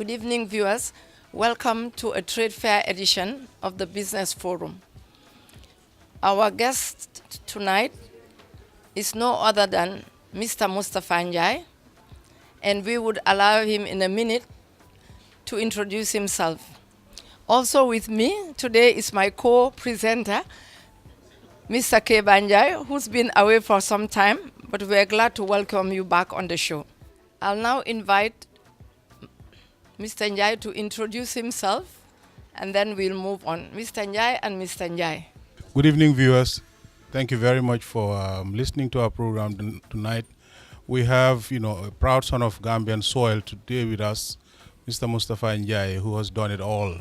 Good evening, viewers. Welcome to a trade fair edition of the Business Forum. Our guest tonight is no other than Mr. Mustapha Njie, and we would allow him in a minute to introduce himself. Also with me today is my co-presenter, Mr. Njie, who's been away for some time, but we're glad to welcome you back on the show. I'll now invite Mr. Njie to introduce himself, and then we'll move on. Mr. Njie and Mr. Njie. Good evening, viewers. Thank you very much for listening to our program tonight. We have, a proud son of Gambian soil today with us, Mr. Mustapha Njie, who has done it all.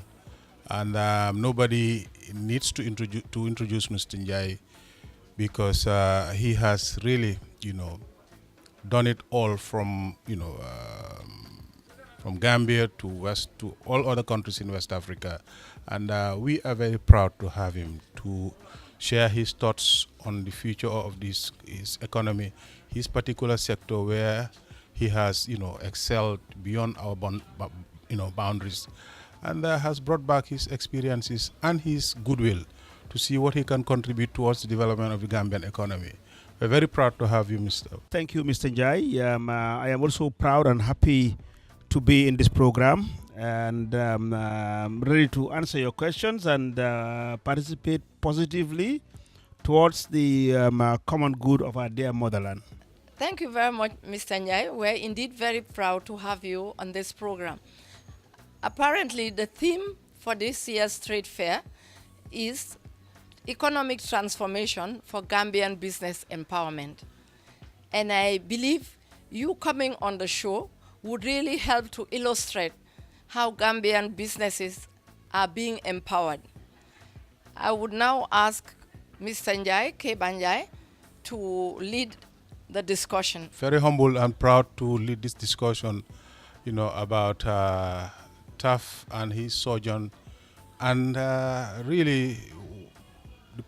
And nobody needs to introduce Mr. Njie because he has really, done it all from Gambia to West to all other countries in West Africa. And we are very proud to have him to share his thoughts on the future of his economy, his particular sector where he has, excelled beyond our boundaries, and has brought back his experiences and his goodwill to see what he can contribute towards the development of the Gambian economy. We're very proud to have you, Mr. Thank you, Mr. Njie. I am also proud and happy to be in this program and ready to answer your questions and participate positively towards the common good of our dear motherland. Thank you very much, Mr. Njie. We're indeed very proud to have you on this program. Apparently, the theme for this year's trade fair is economic transformation for Gambian business empowerment. And I believe you coming on the show would really help to illustrate how Gambian businesses are being empowered. I would now ask Mr. Njie, Njie, to lead the discussion. Very humble and proud to lead this discussion, about Taff and his sojourn, and really the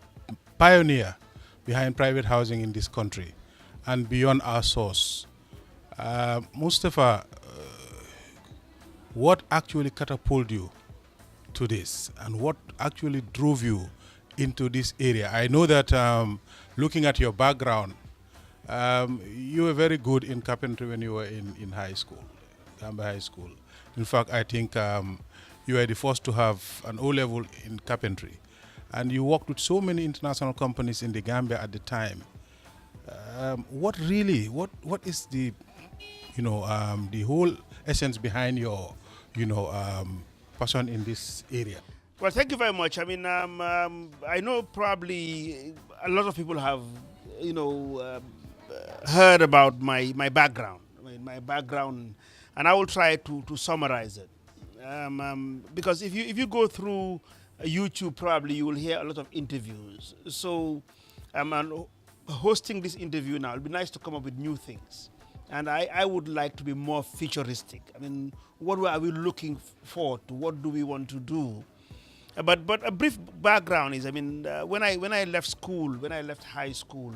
pioneer behind private housing in this country and beyond our source. Mustapha, what actually catapulted you to this, and what actually drove you into this area? I know that looking at your background, you were very good in carpentry when you were in high school, Gambia High School. In fact, I think you were the first to have an O-level in carpentry, and you worked with so many international companies in the Gambia at the time. What is the the whole essence behind your, passion in this area? Well, thank you very much. I mean, I know probably a lot of people have, heard about my background. My background, and I will try to summarize it. Because if you go through YouTube, probably you will hear a lot of interviews. So, hosting this interview now, it'll be nice to come up with new things. And I would like to be more futuristic. I mean, what are we looking forward to? What do we want to do? But a brief background is, when I left school, when I left high school,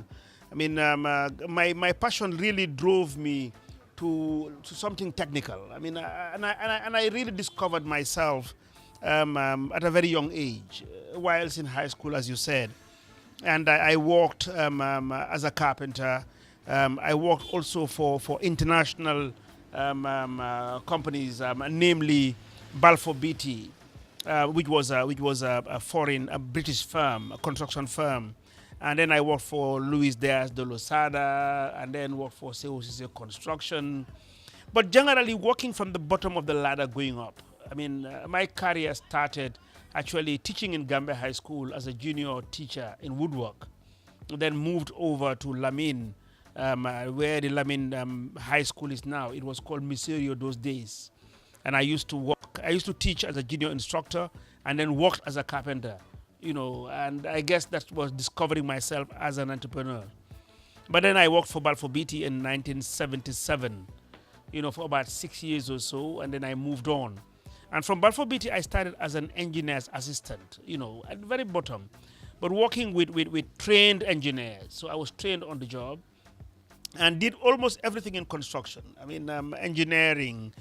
my passion really drove me to something technical. And I really discovered myself at a very young age, whilst in high school, as you said. And I worked as a carpenter. I worked also for international companies, namely Balfour Beatty, which was a foreign, a British firm, a construction firm. And then I worked for Luis Diaz de Losada, and then worked for COCC Construction. But generally working from the bottom of the ladder going up. My career started actually teaching in Gambia High School as a junior teacher in woodwork. Then moved over to Lamin, where the Lamin High School is now. It was called Miserio those days. And I used to teach as a junior instructor and then worked as a carpenter, and I guess that was discovering myself as an entrepreneur. But then I worked for Balfour Beatty in 1977, for about 6 years or so, and then I moved on. And from Balfour Beatty, I started as an engineer's assistant, at the very bottom, but working with trained engineers. So I was trained on the job. and did almost everything in construction. I mean, engineering,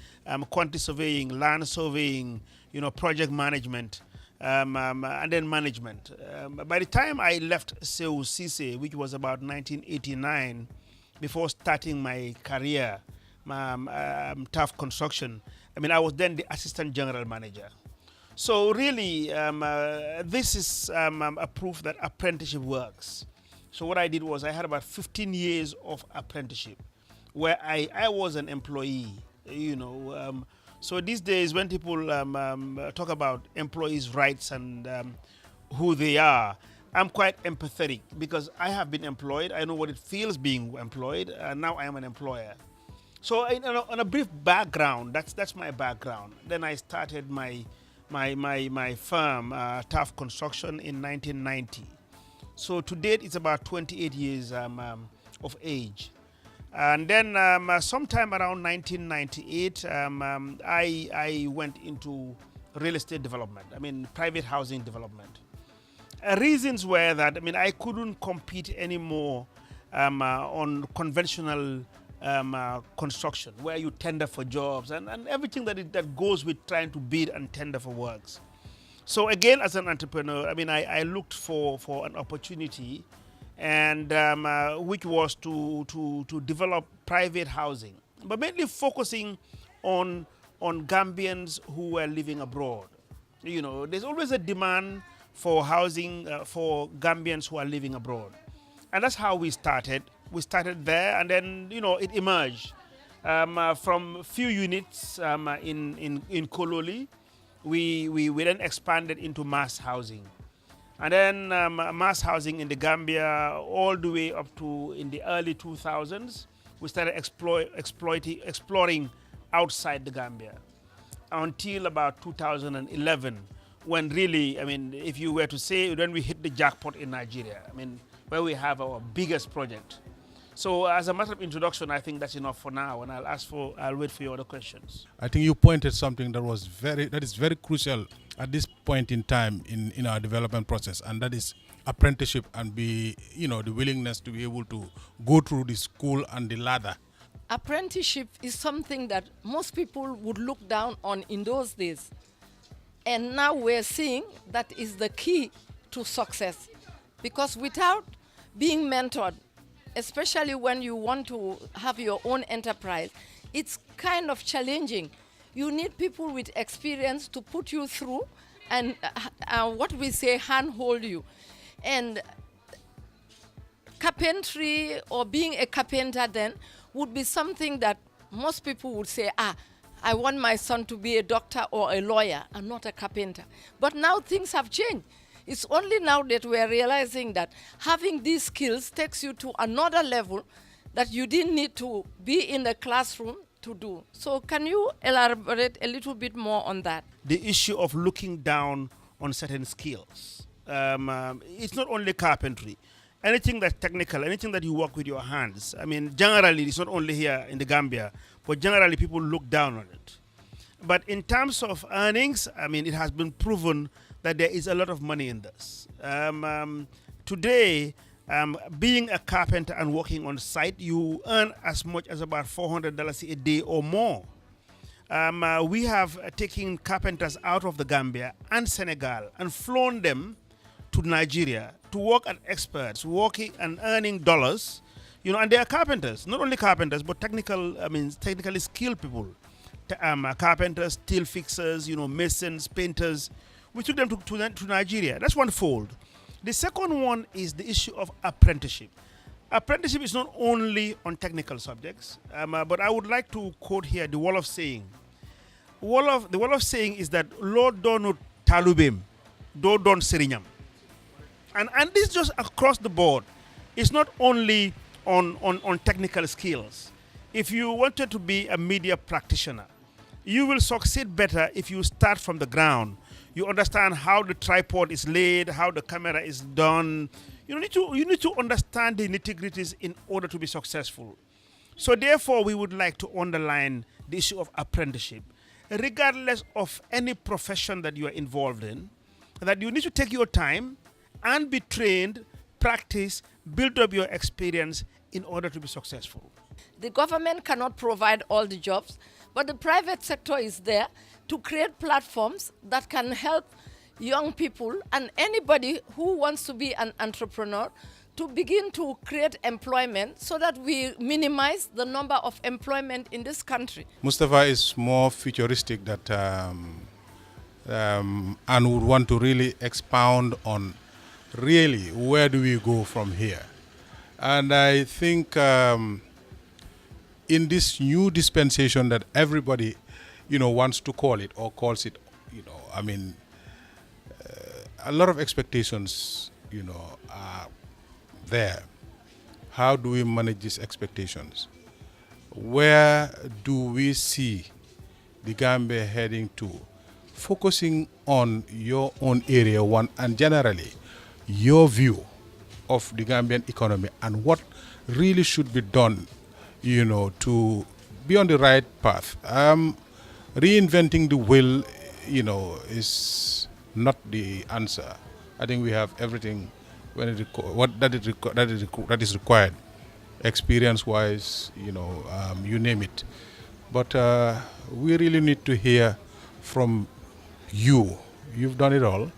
quantity surveying, land surveying, project management, and then management. By the time I left Seoul Cisse, which was about 1989, before starting my career, tough construction, I mean, I was then the assistant general manager. So really, this is a proof that apprenticeship works. So what I did was I had about 15 years of apprenticeship where I was an employee, So these days when people talk about employees' rights and who they are, I'm quite empathetic because I have been employed. I know what it feels being employed, and now I am an employer. So on a brief background, that's my background. Then I started my firm, Tough Construction, in 1990. So to date, it's about 28 years of age. And then sometime around 1998, I went into real estate development. I mean, private housing development. Reasons were that, I couldn't compete anymore on conventional construction, where you tender for jobs and everything that goes with trying to bid and tender for works. So again, as an entrepreneur, I looked for an opportunity, and which was to develop private housing, but mainly focusing on Gambians who were living abroad. There's always a demand for housing for Gambians who are living abroad, and that's how we started. We started there, and then it emerged from few units in Kololi. We then expanded into mass housing, and then mass housing in the Gambia all the way up to in the early 2000s. We started exploring outside the Gambia until about 2011, when really, if you were to say, when we hit the jackpot in Nigeria, where we have our biggest project. So as a matter of introduction, I think that's enough for now, and I'll wait for your other questions. I think you pointed something that is very crucial at this point in time in our development process, and that is apprenticeship and the willingness to be able to go through the school and the ladder. Apprenticeship is something that most people would look down on in those days. And now we're seeing that is the key to success. Because without being mentored, especially when you want to have your own enterprise, it's kind of challenging. You need people with experience to put you through and what we say, handhold you. And carpentry or being a carpenter then would be something that most people would say, I want my son to be a doctor or a lawyer and not a carpenter. But now things have changed. It's only now that we're realizing that having these skills takes you to another level that you didn't need to be in the classroom to do. So can you elaborate a little bit more on that? The issue of looking down on certain skills. It's not only carpentry. Anything that's technical, anything that you work with your hands. Generally, it's not only here in the Gambia, but generally people look down on it. But in terms of earnings, it has been proven that there is a lot of money in this. Today, being a carpenter and working on site, you earn as much as about $400 a day or more. We have taken carpenters out of the Gambia and Senegal and flown them to Nigeria to work as experts, working and earning dollars. And they are carpenters, not only carpenters, but technically skilled people. Carpenters, steel fixers, masons, painters. We took them to Nigeria. That's one fold. The second one is the issue of apprenticeship. Apprenticeship is not only on technical subjects, but I would like to quote here the wall of saying. The wall of saying is that Lord Donut Talubim, Do Don Sirinyam. And this just across the board. It's not only on technical skills. If you wanted to be a media practitioner, you will succeed better if you start from the ground. You understand how the tripod is laid, how the camera is done. You need to understand the nitty-gritties in order to be successful. So therefore, we would like to underline the issue of apprenticeship. Regardless of any profession that you are involved in, that you need to take your time and be trained, practice, build up your experience in order to be successful. The government cannot provide all the jobs, but the private sector is there to create platforms that can help young people and anybody who wants to be an entrepreneur to begin to create employment so that we minimize the number of employment in this country. Mustapha is more futuristic that and would want to really expound on really where do we go from here. And I think in this new dispensation that everybody, wants to call it or calls it, a lot of expectations, are there. How do we manage these expectations? Where do we see the Gambia heading to? Focusing on your own area, one, and generally your view of the Gambian economy and what really should be done, to be on the right path. Reinventing the wheel, is not the answer. I think we have everything that is required, experience-wise, you name it. But we really need to hear from you. You've done it all.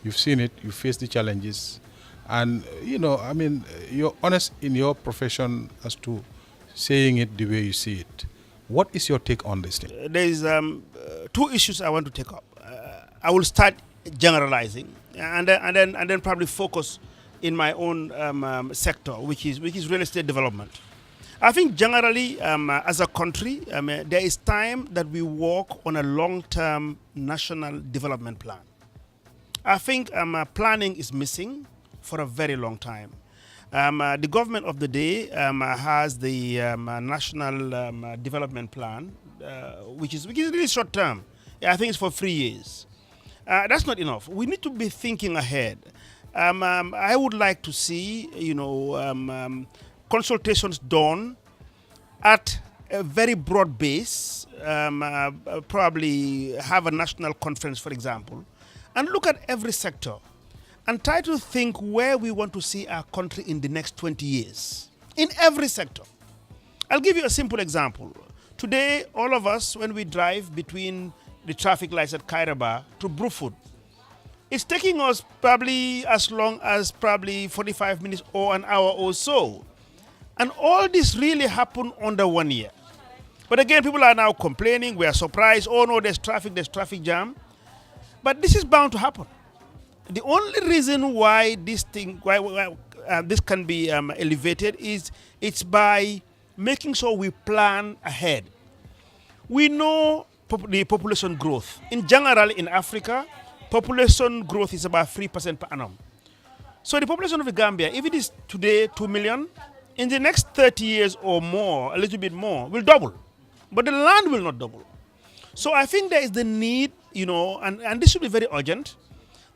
You've seen it. You faced the challenges. And, you're honest in your profession as to saying it the way you see it. What is your take on this thing? There is two issues I want to take up. I will start generalizing and then probably focus in my own sector, which is real estate development. I think generally, as a country, there is time that we work on a long-term national development plan. I think planning is missing for a very long time. The government of the day has the national development plan, which is really short-term. I think it's for 3 years. That's not enough. We need to be thinking ahead. I would like to see, consultations done at a very broad base, probably have a national conference, for example, and look at every sector and try to think where we want to see our country in the next 20 years, in every sector. I'll give you a simple example. Today, all of us, when we drive between the traffic lights at Kairaba to Brufut, it's taking us probably as long as probably 45 minutes or an hour or so. And all this really happened under 1 year. But again, people are now complaining, we are surprised, oh no, there's traffic jam. But this is bound to happen. The only reason why this can be elevated is it's by making sure we plan ahead. We know the population growth. In general, in Africa, population growth is about 3% per annum. So the population of the Gambia, if it is today 2 million, in the next 30 years or more, a little bit more, will double. But the land will not double. So I think there is the need, and this should be very urgent,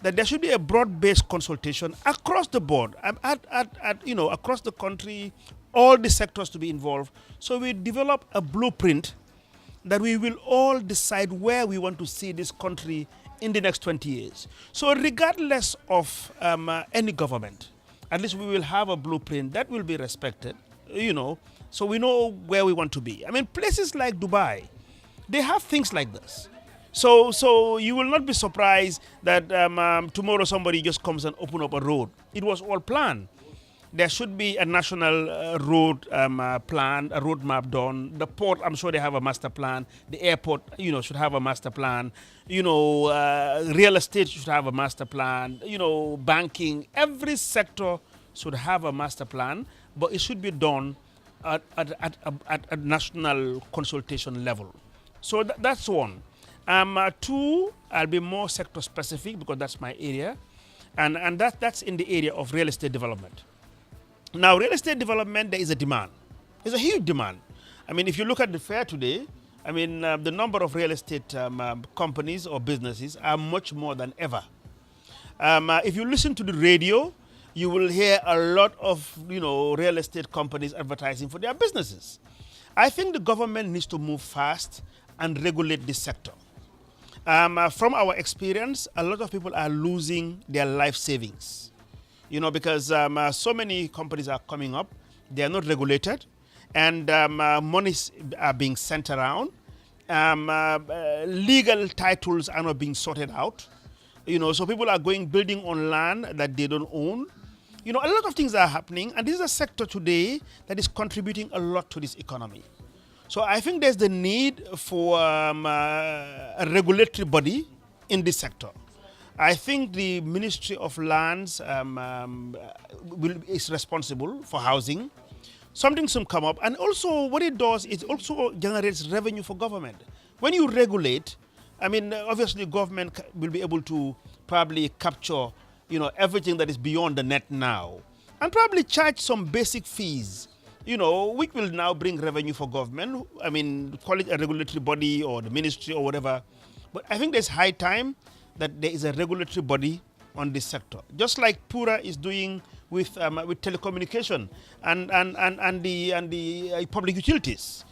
that there should be a broad-based consultation across the board, across the country, all the sectors to be involved. So we develop a blueprint that we will all decide where we want to see this country in the next 20 years. So regardless of any government, at least we will have a blueprint that will be respected, so we know where we want to be. I mean, places like Dubai, they have things like this. So you will not be surprised that tomorrow somebody just comes and open up a road. It was all planned. There should be a national road plan, a roadmap done. The port, I'm sure they have a master plan. The airport, should have a master plan. Real estate should have a master plan. Banking, every sector should have a master plan, but it should be done at a national consultation level. So that's one. Two, I'll be more sector specific because that's my area, and that's in the area of real estate development. Now, real estate development, there is a demand. There's a huge demand. I mean, if you look at the fair today, the number of real estate companies or businesses are much more than ever. If you listen to the radio, you will hear a lot of real estate companies advertising for their businesses. I think the government needs to move fast and regulate this sector. From our experience, a lot of people are losing their life savings, because so many companies are coming up They are not regulated, and monies are being sent around. Legal titles are not being sorted out. So people are building on land that they don't own. A lot of things are happening, and this is a sector today that is contributing a lot to this economy. So I think there's the need for a regulatory body in this sector. I think the Ministry of Lands is responsible for housing. Something should come up, and also what it does, it also generates revenue for government. When you regulate, obviously government will be able to probably capture, everything that is beyond the net now, and probably charge some basic fees, which will now bring revenue for government. Call it a regulatory body or the ministry or whatever. But I think there's high time that there is a regulatory body on this sector, just like Pura is doing with telecommunication and the public utilities.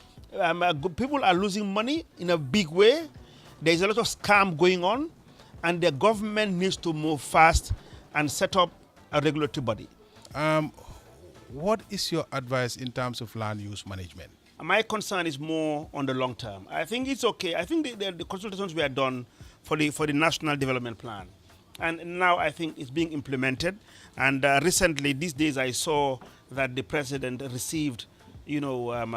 People are losing money in a big way. There's a lot of scam going on, and the government needs to move fast and set up a regulatory body. What is your advice in terms of land use management? My concern is more on the long term. I think it's okay. I think the consultations were done for the National Development Plan. And now I think it's being implemented. And recently, these days, I saw that the president received,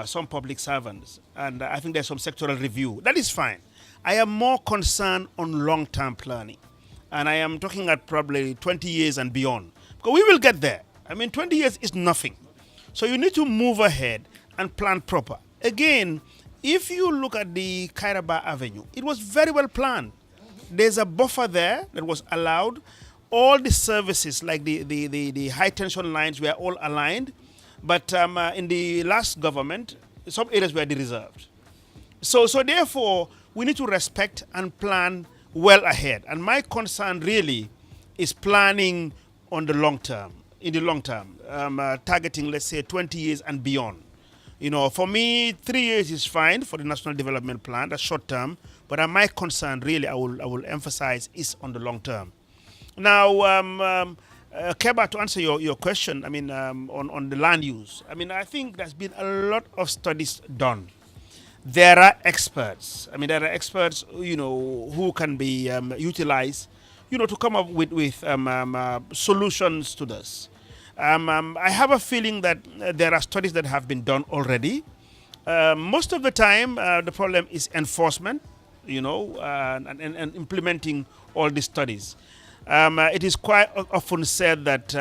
some public servants. And I think there's some sectoral review. That is fine. I am more concerned on long-term planning. And I am talking at probably 20 years and beyond. Because we will get there. 20 years is nothing. So you need to move ahead and plan proper. Again, if you look at the Kairaba Avenue, it was very well planned. There's a buffer there that was allowed. All the services, like the high tension lines, were all aligned. But in the last government, some areas were reserved. So therefore, we need to respect and plan well ahead. And my concern really is planning on the long term, targeting, let's say, 20 years and beyond. For me, 3 years is fine for the National Development Plan, that's short term. But my concern, really, I will emphasize, is on the long term. Now, Keba, to answer your question, on the land use, I think there's been a lot of studies done. There are experts. Who can be utilized, to come up with solutions to this. I have a feeling that there are studies that have been done already. Most of the time, the problem is enforcement, and implementing all these studies. It is quite often said that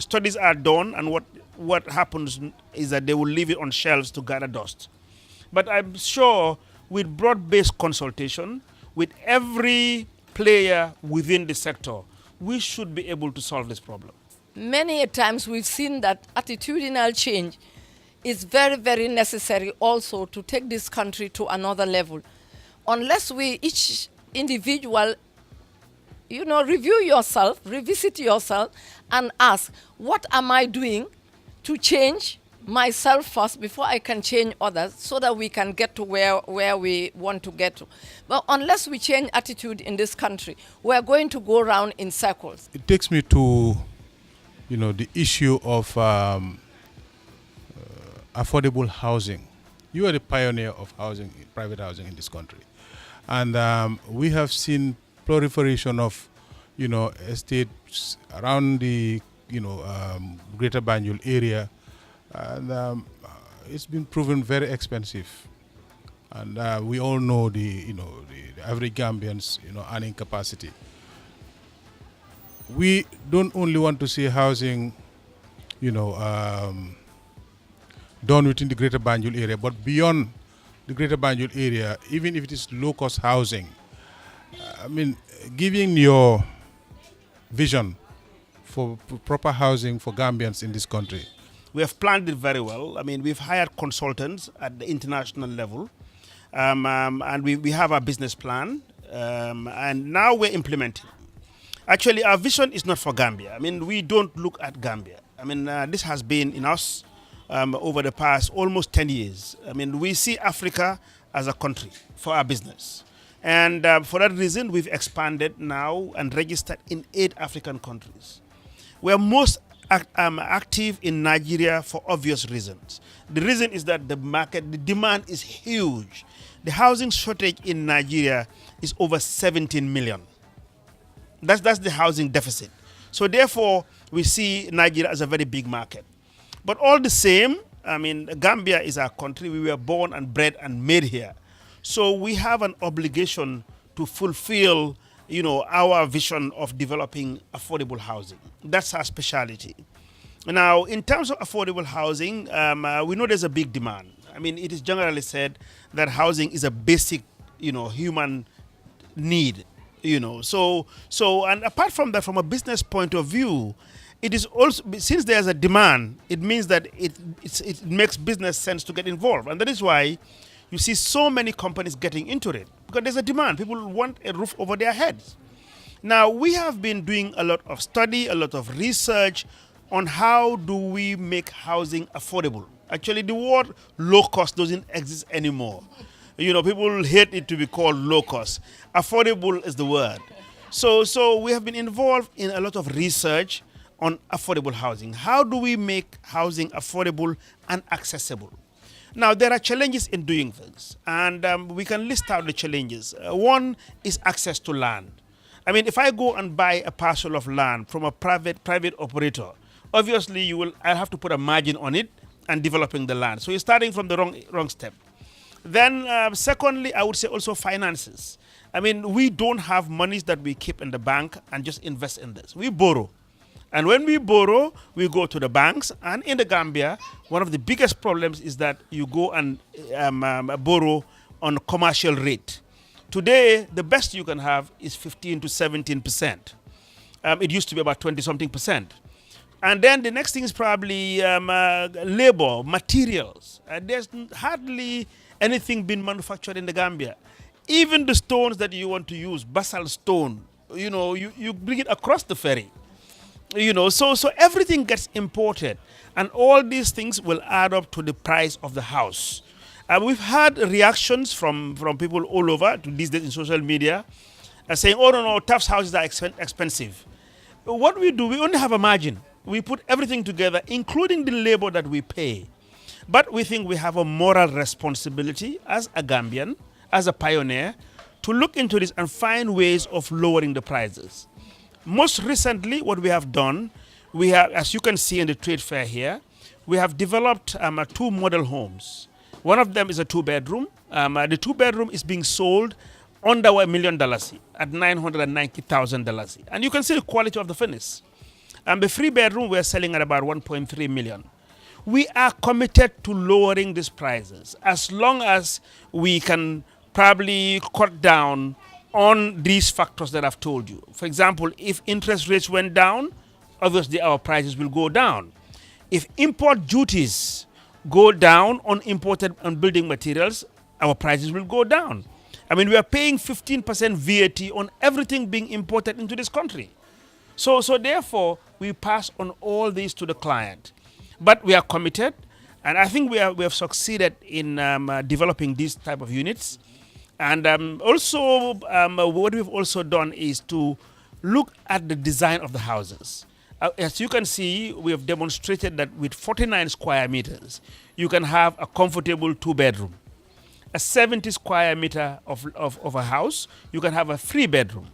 studies are done, and what happens is that they will leave it on shelves to gather dust. But I'm sure with broad-based consultation, with every player within the sector, we should be able to solve this problem. Many a times we've seen that attitudinal change is very, very necessary also to take this country to another level. Unless we, each individual, review yourself, revisit yourself, and ask, what am I doing to change myself first before I can change others, so that we can get to where we want to get to. But unless we change attitude in this country, we're going to go around in circles. It takes me to, the issue of affordable housing. You are the pioneer of housing, private housing in this country. And we have seen proliferation of, estates around the, Greater Banjul area. And it's been proven very expensive. And we all know the average Gambians, earning capacity. We don't only want to see housing, done within the Greater Banjul area, but beyond the Greater Banjul area, even if it is low-cost housing. Giving your vision for proper housing for Gambians in this country. We have planned it very well. We've hired consultants at the international level, and we have a business plan, and now we're implementing. Actually, our vision is not for Gambia. We don't look at Gambia. This has been in us over the past almost 10 years. We see Africa as a country for our business. And for that reason, we've expanded now and registered in 8 African countries, where most active in Nigeria for obvious reasons. The reason is that the demand is huge. The housing shortage in Nigeria is over 17 million. That's the housing deficit. So therefore, we see Nigeria as a very big market. But all the same, I mean, Gambia is our country. We were born and bred and made here. So we have an obligation to fulfill, our vision of developing affordable housing. That's our specialty. Now, in terms of affordable housing, we know there's a big demand. I mean, it is generally said that housing is a basic, human need. And apart from that, from a business point of view, it is also, since there's a demand, it means that it makes business sense to get involved, and that is why you see so many companies getting into it, because there's a demand. People want a roof over their heads. Now, we have been doing a lot of study, a lot of research on how do we make housing affordable. Actually, the word low cost doesn't exist anymore. People hate it to be called low cost. Affordable is the word. So we have been involved in a lot of research on affordable housing. How do we make housing affordable and accessible? Now, there are challenges in doing things, and we can list out the challenges. One is access to land. I mean, if I go and buy a parcel of land from a private operator, obviously I'll have to put a margin on it and developing the land. So you're starting from the wrong step. Then, secondly, I would say also finances. I mean, we don't have monies that we keep in the bank and just invest in this. We borrow. And when we borrow, we go to the banks. And in the Gambia, one of the biggest problems is that you go and borrow on commercial rate. Today, the best you can have is 15 to 17%. It used to be about 20-something percent. And then the next thing is probably labor, materials. There's hardly anything being manufactured in the Gambia. Even the stones that you want to use, basalt stone, you bring it across the ferry. So everything gets imported, and all these things will add up to the price of the house. We've had reactions from people all over to these days in social media saying, oh, no, Tufts houses are expensive. What we do, we only have a margin. We put everything together, including the labor that we pay. But we think we have a moral responsibility as a Gambian, as a pioneer, to look into this and find ways of lowering the prices. Most recently, what we have done, we have, as you can see in the trade fair here, we have developed 2 model homes. One of them is a 2-bedroom. The 2-bedroom is being sold under $1 million at $990,000. And you can see the quality of the finish. The 3-bedroom, we're selling at about 1.3 million. We are committed to lowering these prices as long as we can probably cut down on these factors that I've told you. For example, if interest rates went down, obviously our prices will go down. If import duties go down on imported and building materials, our prices will go down. I mean, we are paying 15% VAT on everything being imported into this country. So therefore, we pass on all these to the client. But we are committed, and I think we have succeeded in developing these type of units. And also, what we've also done is to look at the design of the houses. As you can see, we have demonstrated that with 49 square meters, you can have a comfortable 2-bedroom. A 70 square meter of a house, you can have a 3-bedroom.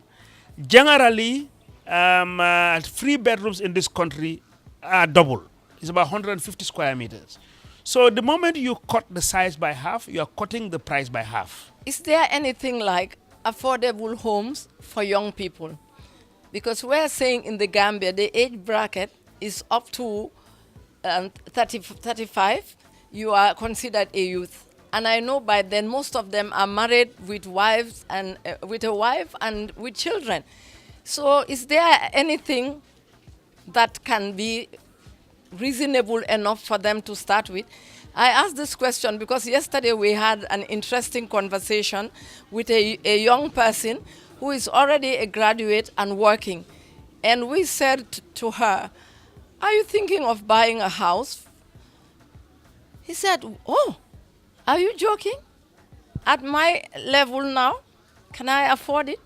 Generally, 3 bedrooms in this country are double. It's about 150 square meters. So the moment you cut the size by half, you are cutting the price by half. Is there anything like affordable homes for young people? Because we're saying in the Gambia, the age bracket is up to 35. You are considered a youth. And I know by then most of them are married with wives and with a wife and with children. So is there anything that can be reasonable enough for them to start with? I asked this question because yesterday we had an interesting conversation with a young person who is already a graduate and working. And we said to her, are you thinking of buying a house? He said, oh, are you joking? At my level now, can I afford it?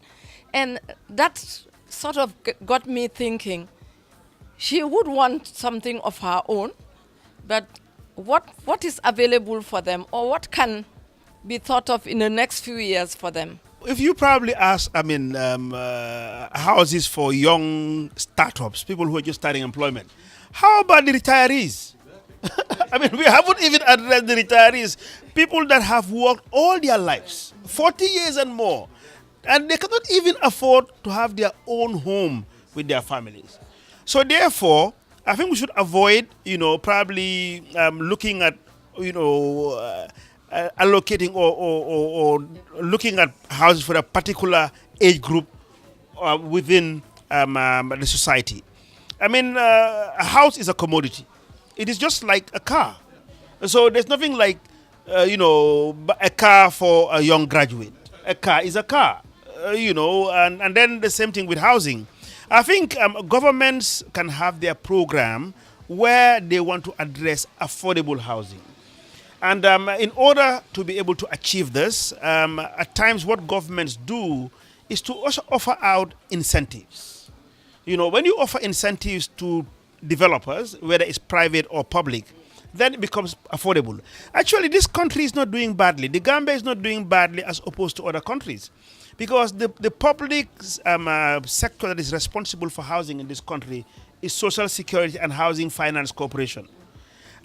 And that sort of got me thinking, she would want something of her own, but what is available for them, or what can be thought of in the next few years for them? If you probably ask, houses for young startups, people who are just starting employment, how about the retirees? I mean, we haven't even addressed the retirees, people that have worked all their lives, 40 years and more, and they cannot even afford to have their own home with their families. So therefore, I think we should avoid, probably looking at, allocating or looking at houses for a particular age group within the society. I mean, a house is a commodity. It is just like a car. So there's nothing like, a car for a young graduate. A car is a car, and then the same thing with housing. I think governments can have their program where they want to address affordable housing. And in order to be able to achieve this, at times what governments do is to also offer out incentives. When you offer incentives to developers, whether it's private or public, then it becomes affordable. Actually, this country is not doing badly. The Gambia is not doing badly as opposed to other countries. Because the public sector that is responsible for housing in this country is Social Security and Housing Finance Corporation.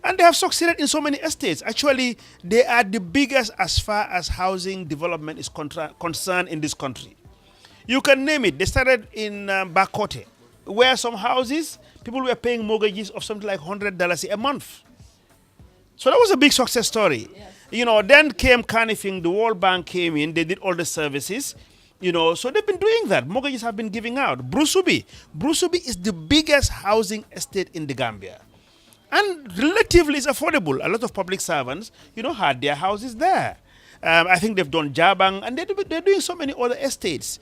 And they have succeeded in so many estates. Actually, they are the biggest as far as housing development is concerned in this country. You can name it. They started in Bakote, where some houses, people were paying mortgages of something like $100 a month. So that was a big success story. Yes. Then came Carnifing, the World Bank came in, they did all the services. So they've been doing that. Mortgages have been giving out. Brusubi is the biggest housing estate in the Gambia. And relatively it's affordable. A lot of public servants, had their houses there. I think they've done Jabang, and they're doing so many other estates.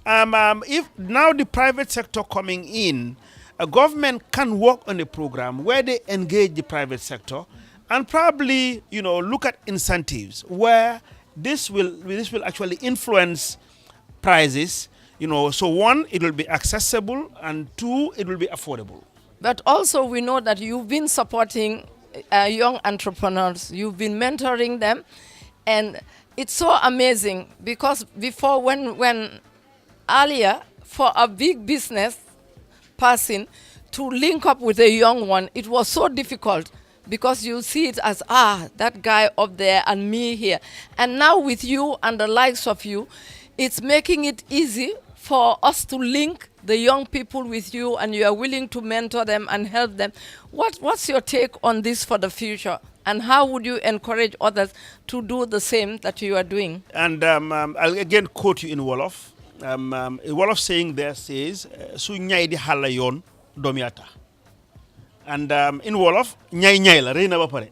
If now the private sector coming in, a government can work on a program where they engage the private sector and probably, look at incentives where this will actually influence prices. So one, it will be accessible, and two, it will be affordable. But also we know that you've been supporting young entrepreneurs. You've been mentoring them. And it's so amazing because before when earlier for a big business person to link up with a young one, it was so difficult because you see it as, that guy up there and me here. And now with you and the likes of you, it's making it easy for us to link the young people with you, and you are willing to mentor them and help them. What's your take on this for the future? And how would you encourage others to do the same that you are doing? And I'll again quote you in Wolof. Wolof saying there says, Su nyai di hala yon domiata. And in Wolof, nyai nyai la reina ba pare.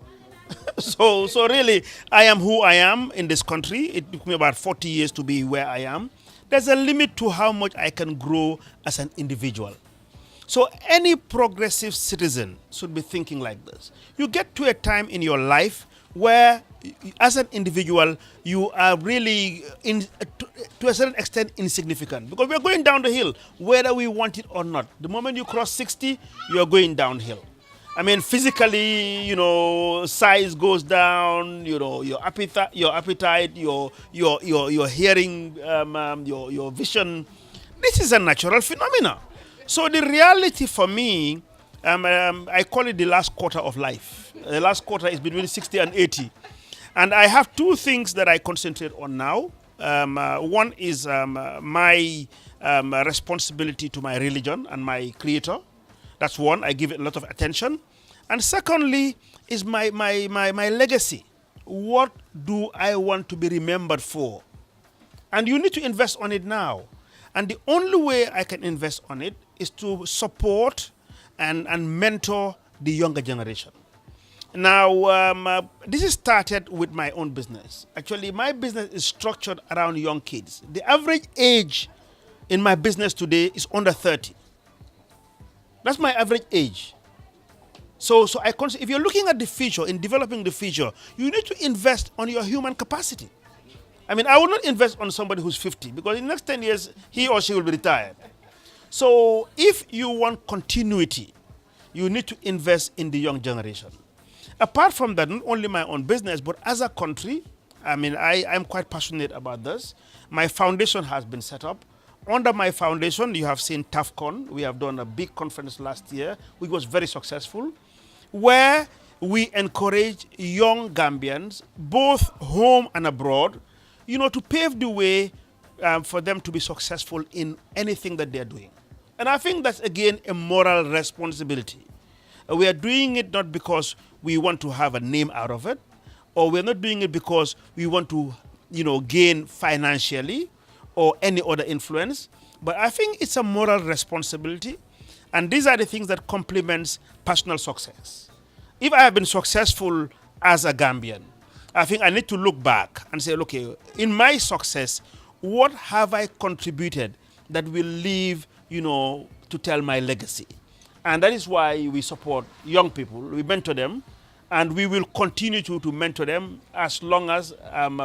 So really, I am who I am in this country. It took me about 40 years to be where I am. There's a limit to how much I can grow as an individual. So any progressive citizen should be thinking like this. You get to a time in your life where, as an individual, you are really, to a certain extent, insignificant. Because we're going down the hill, whether we want it or not. The moment you cross 60, you're going downhill. I mean, physically, size goes down. Your appetite, your hearing, your vision. This is a natural phenomenon. So the reality for me, I call it the last quarter of life. The last quarter is between 60 and 80, and I have two things that I concentrate on now. One is my responsibility to my religion and my Creator. That's one, I give it a lot of attention. And secondly is my legacy. What do I want to be remembered for? And you need to invest on it now. And the only way I can invest on it is to support and mentor the younger generation. Now, this is started with my own business. Actually, my business is structured around young kids. The average age in my business today is under 30. That's my average age. So if you're looking at the future, in developing the future, you need to invest on your human capacity. I mean, I will not invest on somebody who's 50 because in the next 10 years, he or she will be retired. So if you want continuity you need to invest in the young generation. Apart from that, not only my own business, but as a country, I mean, I'm quite passionate about this. My foundation has been set up. Under my foundation, you have seen TAFCON. We have done a big conference last year, which was very successful, where we encourage young Gambians, both home and abroad, to pave the way for them to be successful in anything that they're doing. And I think that's, again, a moral responsibility. We are doing it not because we want to have a name out of it, or we're not doing it because we want to, gain financially or any other influence. But I think it's a moral responsibility. And these are the things that complements personal success. If I have been successful as a Gambian, I think I need to look back and say, okay, in my success, what have I contributed that will leave, to tell my legacy? And that is why we support young people. We mentor them, and we will continue to mentor them as long as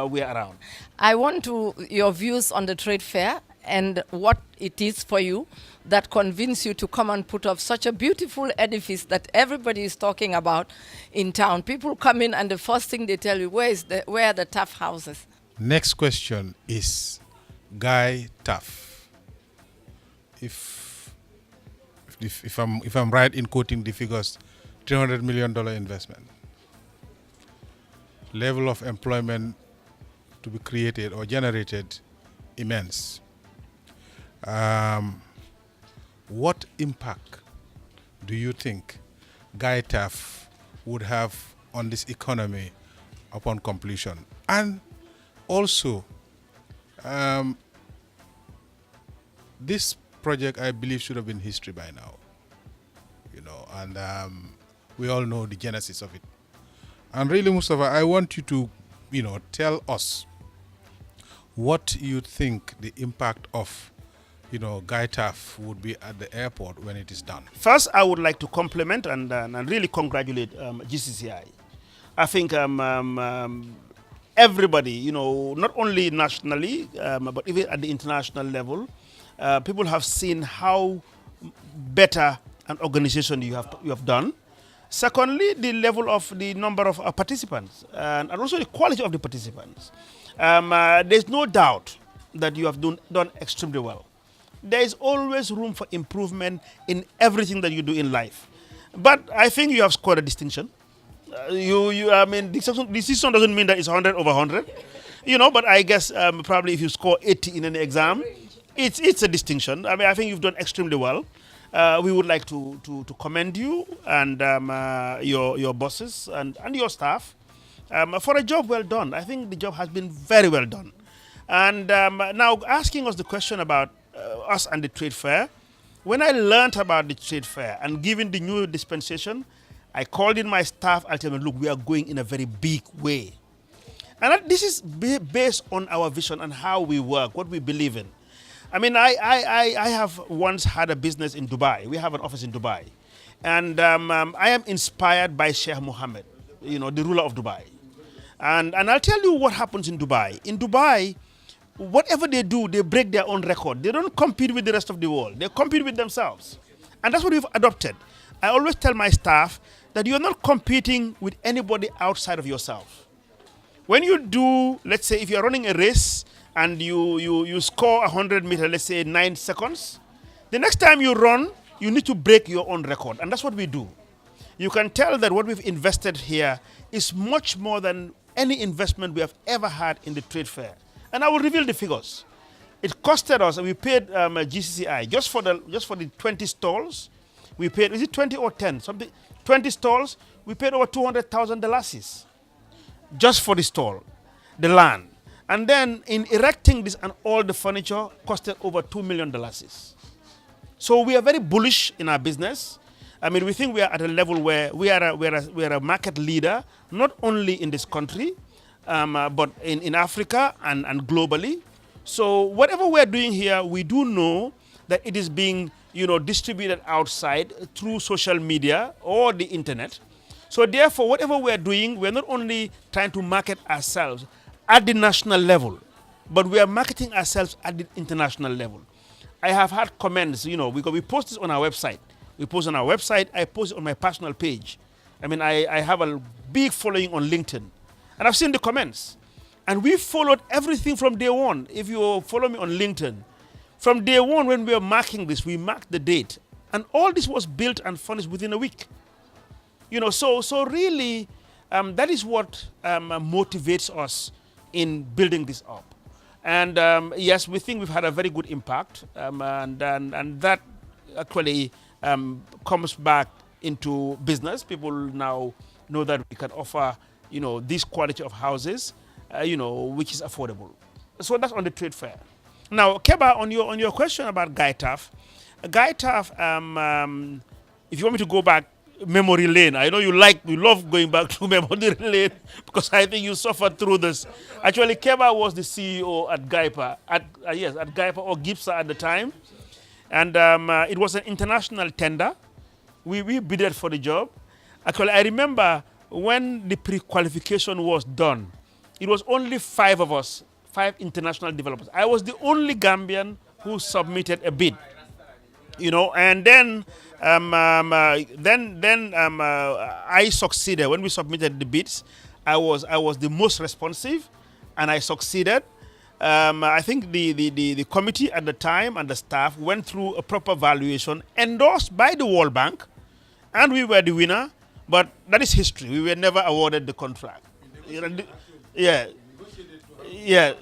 we are around. I want your views on the trade fair and what it is for you that convinced you to come and put up such a beautiful edifice that everybody is talking about in town. People come in and the first thing they tell you, where are the tough houses? Next question is Guy Tough. If I'm right in quoting the figures, $300 million investment. Level of employment to be created or generated, immense. What impact do you think Guy Tough would have on this economy upon completion? And also, this project, I believe, should have been history by now, and we all know the genesis of it. And really, Mustapha, I want you to, tell us what you think the impact of, Guy Tough would be at the airport when it is done. First, I would like to compliment and really congratulate GCCI. I think everybody, not only nationally, but even at the international level, people have seen how better an organization you have done. Secondly, the level of the number of participants and also the quality of the participants. There's no doubt that you have done extremely well. There is always room for improvement in everything that you do in life. But I think you have scored a distinction. Distinction doesn't mean that it's 100 over 100. But I guess probably if you score 80 in an exam, it's a distinction. I think you've done extremely well. We would like to commend you and your bosses and your staff for a job well done. I think the job has been very well done. And now asking us the question about us and the trade fair, when I learned about the trade fair and given the new dispensation, I called in my staff and told them, look, we are going in a very big way. And this is based on our vision and how we work, what we believe in. I have once had a business in Dubai. We have an office in Dubai. And I am inspired by Sheikh Mohammed, the ruler of Dubai. And I'll tell you what happens in Dubai. In Dubai, whatever they do, they break their own record. They don't compete with the rest of the world. They compete with themselves. And that's what we've adopted. I always tell my staff that you're not competing with anybody outside of yourself. When you do, let's say if you're running a race and you score 100 meters, let's say 9 seconds, the next time you run, you need to break your own record. And that's what we do. You can tell that what we've invested here is much more than any investment we have ever had in the trade fair. And I will reveal the figures. It costed us, and we paid GCCI just for the 20 stalls. We paid, is it 20 or 10? Something 20 stalls. We paid over $200,000 just for the stall, the land, and then in erecting this and all the furniture costed over $2 million. So we are very bullish in our business. We think we are at a level where we are a market leader, not only in this country, but in Africa and globally. So whatever we're doing here, we do know that it is being distributed outside through social media or the internet. So therefore, whatever we're doing, we're not only trying to market ourselves at the national level, but we are marketing ourselves at the international level. I have had comments, because we post this on our website. We post on our website. I post it on my personal page. I mean, I have a big following on LinkedIn. And I've seen the comments. And we followed everything from day one. If you follow me on LinkedIn, from day one when we were marking this, we marked the date. And all this was built and finished within a week. So really, that is what motivates us in building this up. And yes, we think we've had a very good impact. And that actually comes back into business. People now know that we can offer, this quality of houses, which is affordable. So that's on the trade fair. Now, Keba, on your question about GAITAF, if you want me to go back memory lane, I know you love going back to memory lane because I think you suffered through this. Actually, Keba was the CEO at GAIPA, at GAIPA or GIPSA at the time, and it was an international tender. We bidded for the job. Actually, I remember when the pre-qualification was done, it was only 5 of us, 5 international developers. I was the only Gambian who submitted a bid. And then I succeeded. When we submitted the bids, I was the most responsive, and I succeeded. I think the committee at the time and the staff went through a proper valuation endorsed by the World Bank, and we were the winner. But that is history. We were never awarded the contract. Yeah.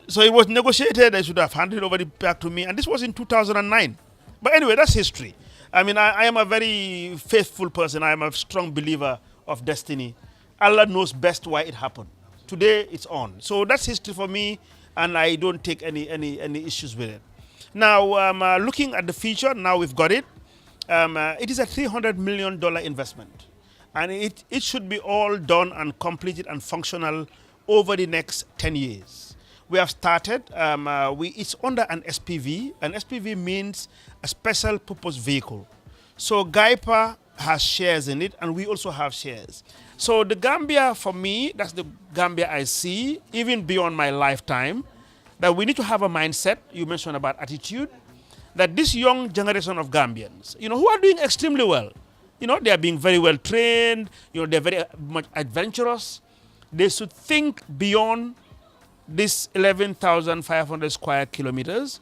So it was negotiated. They should have handed over back to me, and this was in 2009. But anyway, that's history. I mean, I am a very faithful person. I am a strong believer of destiny. Allah knows best why it happened. Today, it's on. So that's history for me, and I don't take any issues with it. Now, looking at the future, now we've got it. It is a $300 million investment, and it should be all done and completed and functional over the next 10 years. We have started, it's under an SPV. An SPV means a special purpose vehicle. So GAIPA has shares in it, and we also have shares. So the Gambia, for me, that's the Gambia I see, even beyond my lifetime, that we need to have a mindset, you mentioned about attitude, that this young generation of Gambians, who are doing extremely well, they are being very well trained, they're very much adventurous. They should think beyond this 11,500 square kilometers,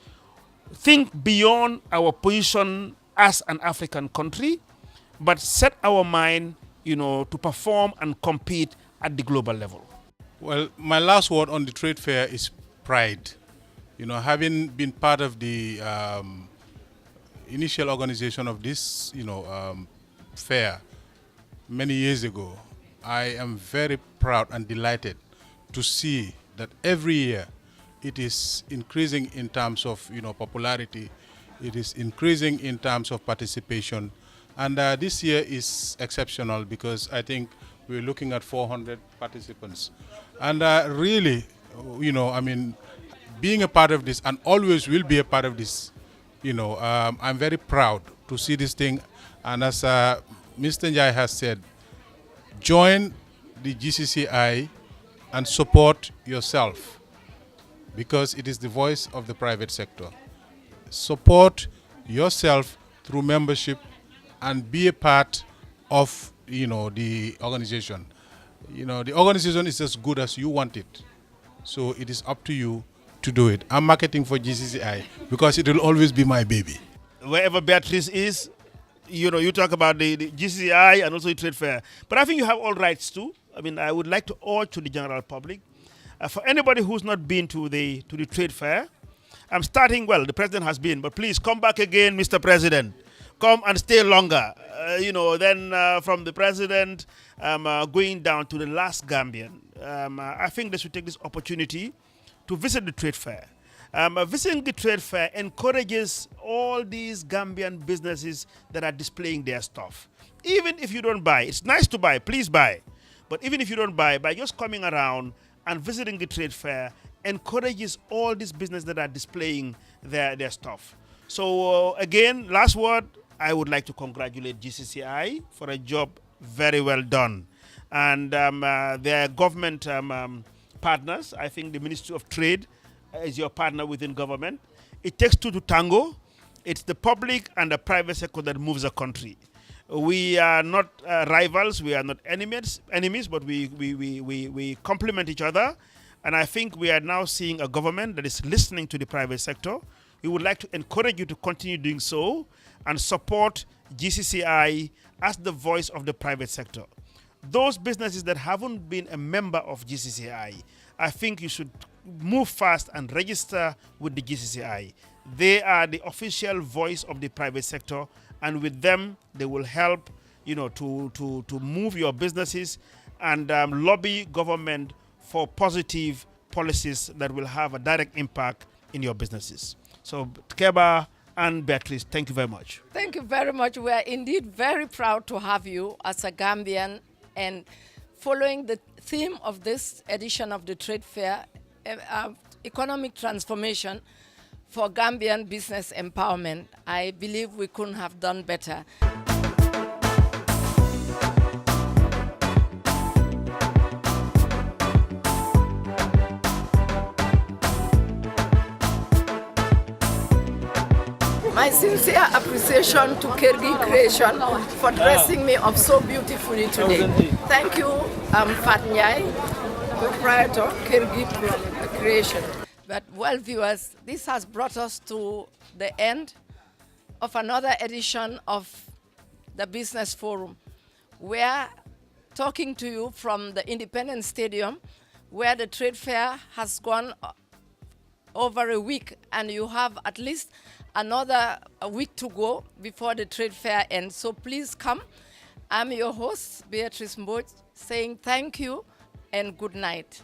think beyond our position as an African country, but set our mind, to perform and compete at the global level. Well, my last word on the trade fair is pride. Having been part of the initial organization of this, fair many years ago, I am very proud and delighted to see that every year it is increasing in terms of popularity, it is increasing in terms of participation, and this year is exceptional because I think we're looking at 400 participants, and really, being a part of this and always will be a part of this, I'm very proud to see this thing, and as Mr. Njie has said, join the GCCI and support yourself because it is the voice of the private sector. Support yourself through membership and be a part of, the organization. The organization is as good as you want it. So it is up to you to do it. I'm marketing for GCCI because it will always be my baby. Wherever Beatrice is, you talk about the GCCI and also the trade fair. But I think you have all rights too. I mean, I would like to urge to the general public, for anybody who's not been to the trade fair, I'm starting, the president has been, but please come back again, Mr. President. Come and stay longer. Then from the president going down to the last Gambian, I think they should take this opportunity to visit the trade fair. Visiting the trade fair encourages all these Gambian businesses that are displaying their stuff. Even if you don't buy, it's nice to buy, please buy. But even if you don't buy, by just coming around and visiting the trade fair encourages all these businesses that are displaying their stuff. So again, last word, I would like to congratulate GCCI for a job very well done. And their government partners, I think the Ministry of Trade is your partner within government. It takes two to tango. It's the public and the private sector that moves a country. We are not rivals, we are not enemies, but we complement each other. And I think we are now seeing a government that is listening to the private sector. We would like to encourage you to continue doing so and support GCCI as the voice of the private sector. Those businesses that haven't been a member of GCCI, I think you should move fast and register with the GCCI. They are the official voice of the private sector, and with them, they will help, to move your businesses and lobby government for positive policies that will have a direct impact in your businesses. So, Keba and Beatrice, thank you very much. Thank you very much. We are indeed very proud to have you as a Gambian, and following the theme of this edition of the trade fair, economic transformation for Gambian business empowerment. I believe we couldn't have done better. My sincere appreciation to Kirgi Creation for dressing me up so beautifully today. Thank you, Fat Njie, proprietor, Kirgi Creation. But well, viewers, this has brought us to the end of another edition of the Business Forum. We're talking to you from the Independence Stadium, where the trade fair has gone over a week, and you have at least another week to go before the trade fair ends. So please come. I'm your host, Beatrice Mboj, saying thank you and good night.